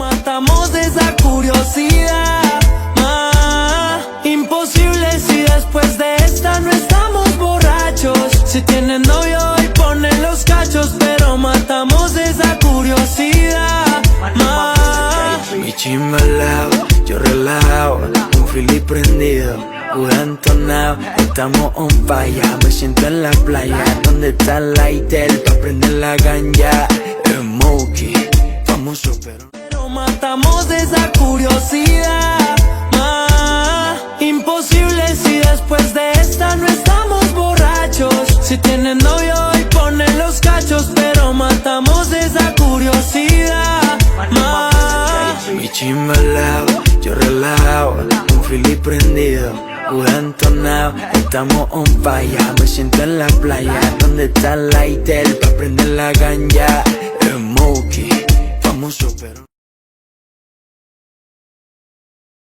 matamos esa curiosidad. Imposible si después de esta no estamos borrachos. Si tienen novio y ponen los cachos, pero matamos esa curiosidad. Mi chimba al lado, yo relajado, un fili prendido, entonado, estamos on fire. Me siento en la playa, donde está el lighter pa' prender la ganja. Smokey, famoso pero matamos esa curiosidad. Imposible si después de esta no estamos borrachos. Si tienen novio y ponen los cachos, pero matamos esa curiosidad. Mi chimba al lado, yo relajado, un fili prendido, entonado, estamos on fire. Me siento en la playa, donde está el lighter pa' prender la ganja. Smokey, famoso pero